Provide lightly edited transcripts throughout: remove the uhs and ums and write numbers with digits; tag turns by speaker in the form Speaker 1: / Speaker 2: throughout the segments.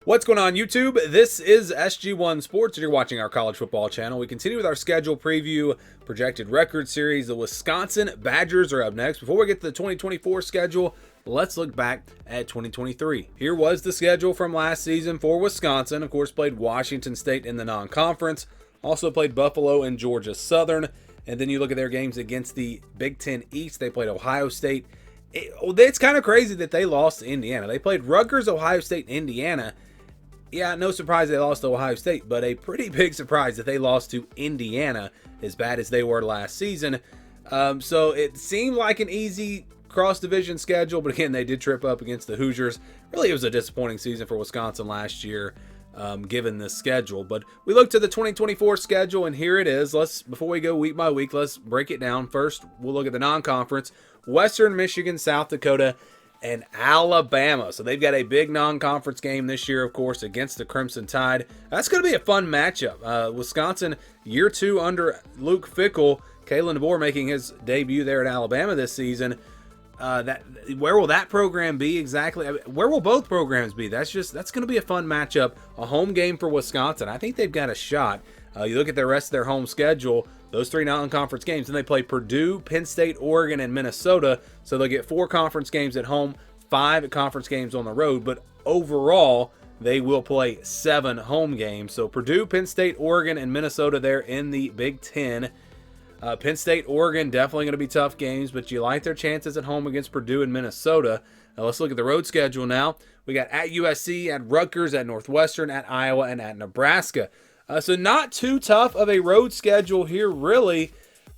Speaker 1: What's going on, YouTube? This is SG1 Sports, and you're watching our college football channel. We continue with our schedule preview, projected record series. The Wisconsin Badgers are up next. Before we get to the 2024 schedule, let's look back at 2023. Here was the schedule from last season for Wisconsin. Of course, played Washington State in the non-conference. Also played Buffalo and Georgia Southern. And then you look at their games against the Big Ten East. They played Ohio State. It's kind of crazy that they lost to Indiana. They played Rutgers, Ohio State, and Indiana. Yeah, no surprise they lost to Ohio State, but a pretty big surprise that they lost to Indiana, as bad as they were last season. So it seemed like an easy cross-division schedule, but again, they did trip up against the Hoosiers. Really, it was a disappointing season for Wisconsin last year, given this schedule. But we look to the 2024 schedule, and here it is. Before we go week by week, let's break it down. First, we'll look at the non-conference. Western Michigan, South Dakota, and Alabama. So they've got a big non-conference game this year, of course, against the Crimson Tide. That's going to be a fun matchup. Wisconsin, year two under Luke Fickell. Kalen DeBoer making his debut there at Alabama this season. Where will that program be exactly? Where will both programs be? That's going to be a fun matchup. A home game for Wisconsin. I think they've got a shot. You look at the rest of their home schedule, those three non-conference games, and they play Purdue, Penn State, Oregon, and Minnesota. So they'll get 4 conference games at home, 5 conference games on the road. But overall, they will play 7 home games. So Purdue, Penn State, Oregon, and Minnesota there in the Big Ten. Penn State, Oregon, definitely going to be tough games, but you like their chances at home against Purdue and Minnesota. Now let's look at the road schedule now. We got at USC, at Rutgers, at Northwestern, at Iowa, and at Nebraska. So not too tough of a road schedule here, really.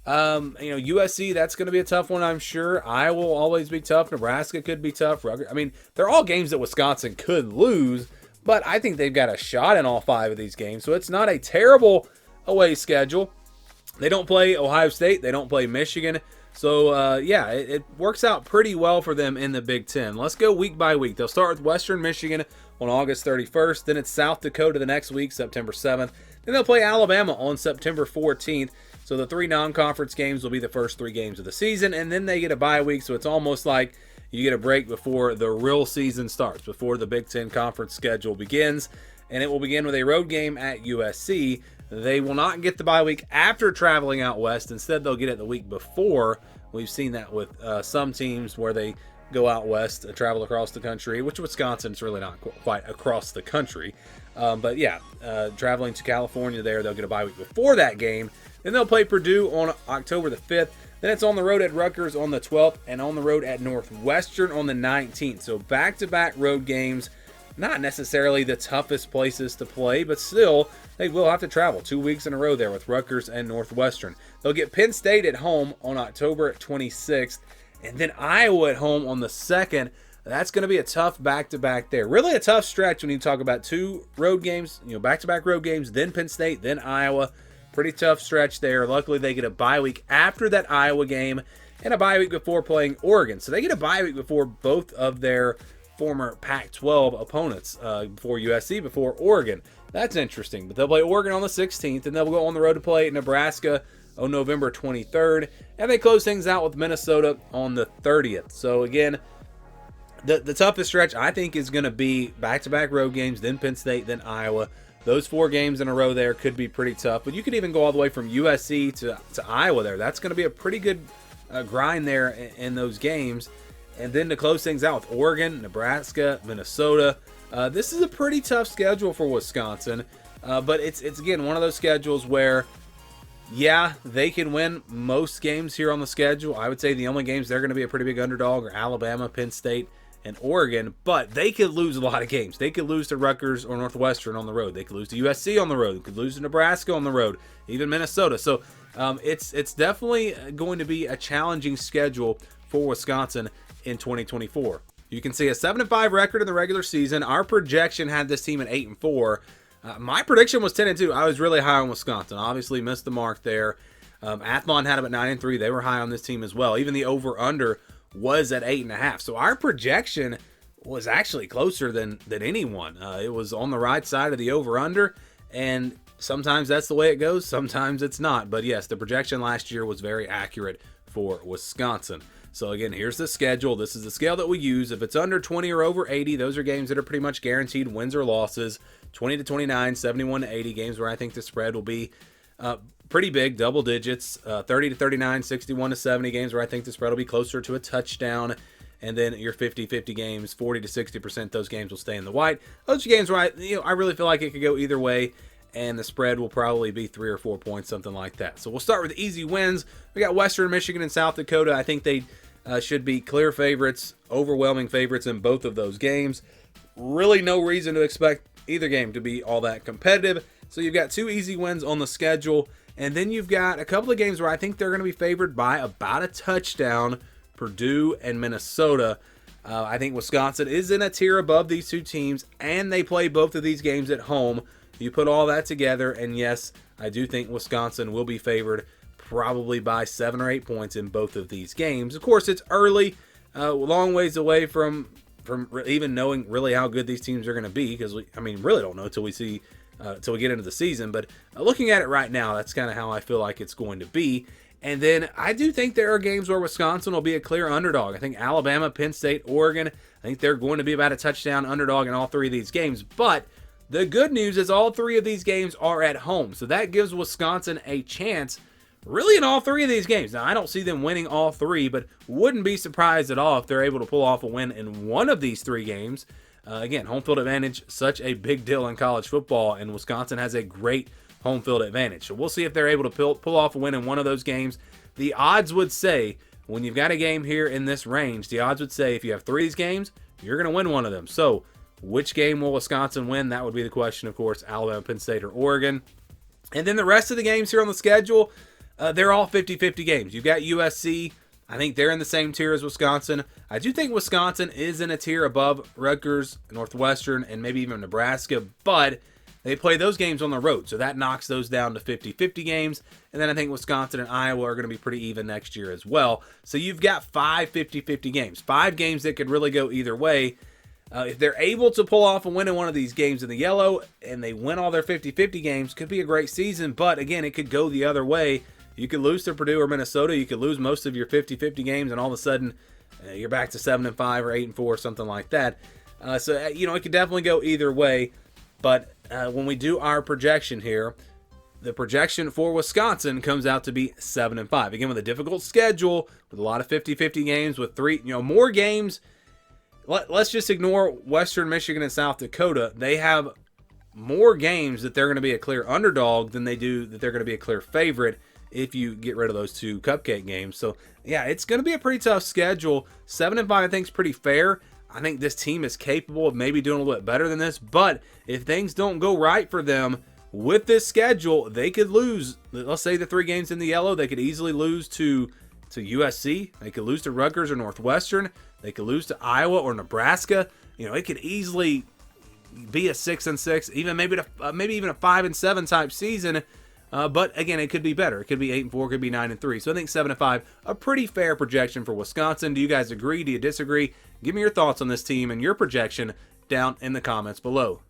Speaker 1: USC, that's going to be a tough one, I'm sure. Iowa will always be tough. Nebraska could be tough. Rutgers, they're all games that Wisconsin could lose, but I think they've got a shot in all 5 of these games. So it's not a terrible away schedule. They don't play Ohio State. They don't play Michigan. So, it works out pretty well for them in the Big Ten. Let's go week by week. They'll start with Western Michigan on August 31st. Then it's South Dakota the next week, September 7th. Then they'll play Alabama on September 14th. So the 3 non-conference games will be the first 3 games of the season. And then they get a bye week. So it's almost like you get a break before the real season starts, before the Big Ten conference schedule begins. And it will begin with a road game at USC. They will not get the bye week after traveling out west. Instead, they'll get it the week before. We've seen that with some teams where they go out west, travel across the country, which Wisconsin's really not quite across the country. Traveling to California there, they'll get a bye week before that game. Then they'll play Purdue on October the 5th. Then it's on the road at Rutgers on the 12th and on the road at Northwestern on the 19th. So back-to-back road games. Not necessarily the toughest places to play, but still, they will have to travel 2 weeks in a row there with Rutgers and Northwestern. They'll get Penn State at home on October 26th, and then Iowa at home on the 2nd. That's going to be a tough back-to-back there. Really a tough stretch when you talk about 2 road games, back-to-back road games, then Penn State, then Iowa. Pretty tough stretch there. Luckily, they get a bye week after that Iowa game and a bye week before playing Oregon. So they get a bye week before both of their former Pac-12 opponents, before USC, before Oregon. That's interesting. But they'll play Oregon on the 16th, and they'll go on the road to play Nebraska on November 23rd. And they close things out with Minnesota on the 30th. So again, the toughest stretch, I think, is going to be back-to-back road games, then Penn State, then Iowa. Those 4 games in a row there could be pretty tough. But you could even go all the way from USC to Iowa there. That's going to be a pretty good grind there in those games. And then to close things out with Oregon, Nebraska, Minnesota. This is a pretty tough schedule for Wisconsin. But it's again, one of those schedules where, they can win most games here on the schedule. I would say the only games they're going to be a pretty big underdog are Alabama, Penn State, and Oregon. But they could lose a lot of games. They could lose to Rutgers or Northwestern on the road. They could lose to USC on the road. They could lose to Nebraska on the road, even Minnesota. So it's definitely going to be a challenging schedule for Wisconsin in 2024. You can see a 7-5 record in the regular season. Our projection had this team at 8-4. My prediction was 10-2. I was really high on Wisconsin. Obviously missed the mark there. Athlon had them at 9-3. They were high on this team as well. Even the over/under was at 8.5. So our projection was actually closer than anyone. It was on the right side of the over/under, and sometimes that's the way it goes. Sometimes it's not. But yes, the projection last year was very accurate for Wisconsin. So again, here's the schedule. This is the scale that we use. If it's under 20 or over 80, those are games that are pretty much guaranteed wins or losses. 20 to 29, 71 to 80, games where I think the spread will be pretty big, double digits. 30 to 39, 61 to 70, games where I think the spread will be closer to a touchdown. And then your 50-50 games, 40 to 60%, those games will stay in the white. Those are games where I really feel like it could go either way, and the spread will probably be 3 or 4 points, something like that. So we'll start with easy wins. We got Western Michigan and South Dakota. I think they should be clear favorites, overwhelming favorites in both of those games. Really no reason to expect either game to be all that competitive. So you've got 2 easy wins on the schedule, and then you've got a couple of games where I think they're going to be favored by about a touchdown. Purdue and Minnesota. I think Wisconsin is in a tier above these two teams, and they play both of these games at home. You put all that together, and yes, I do think Wisconsin will be favored probably by 7 or 8 points in both of these games. Of course, it's early, a long ways away from even knowing really how good these teams are going to be, because we really don't know until we get into the season. But looking at it right now, that's kind of how I feel like it's going to be. And then I do think there are games where Wisconsin will be a clear underdog. I think Alabama, Penn State, Oregon, I think they're going to be about a touchdown underdog in all 3 of these games. But the good news is all 3 of these games are at home. So that gives Wisconsin a chance really in all 3 of these games. Now, I don't see them winning all 3, but wouldn't be surprised at all if they're able to pull off a win in one of these 3 games. Again, home field advantage, such a big deal in college football, and Wisconsin has a great home field advantage. So we'll see if they're able to pull off a win in one of those games. The odds would say, when you've got a game here in this range, the odds would say if you have 3 of these games, you're going to win one of them. So which game will Wisconsin win? That would be the question, of course, Alabama, Penn State, or Oregon. And then the rest of the games here on the schedule, they're all 50-50 games. You've got USC. I think they're in the same tier as Wisconsin. I do think Wisconsin is in a tier above Rutgers, Northwestern, and maybe even Nebraska, but they play those games on the road, so that knocks those down to 50-50 games. And then I think Wisconsin and Iowa are going to be pretty even next year as well. So you've got 5 50-50 games, 5 games that could really go either way. If they're able to pull off a win in one of these games in the yellow and they win all their 50-50 games, could be a great season. But again, it could go the other way. You could lose to Purdue or Minnesota. You could lose most of your 50-50 games, and all of a sudden you're back to 7-5 or 8-4, something like that. So it could definitely go either way. But when we do our projection here, the projection for Wisconsin comes out to be 7-5. Again, with a difficult schedule, with a lot of 50-50 games, with 3, more games. Let's just ignore Western Michigan and South Dakota. They have more games that they're going to be a clear underdog than they do that they're going to be a clear favorite if you get rid of those 2 cupcake games. So, yeah, it's going to be a pretty tough schedule. 7-5, I think, is pretty fair. I think this team is capable of maybe doing a little bit better than this, but if things don't go right for them with this schedule, they could lose. Let's say the 3 games in the yellow, they could easily lose to USC. They could lose to Rutgers or Northwestern. They could lose to Iowa or Nebraska. It could easily be a 6-6, even maybe even a 5-7 type season. But again, it could be better. It could be 8-4, could be 9-3. So I think 7-5, a pretty fair projection for Wisconsin. Do you guys agree? Do you disagree? Give me your thoughts on this team and your projection down in the comments below.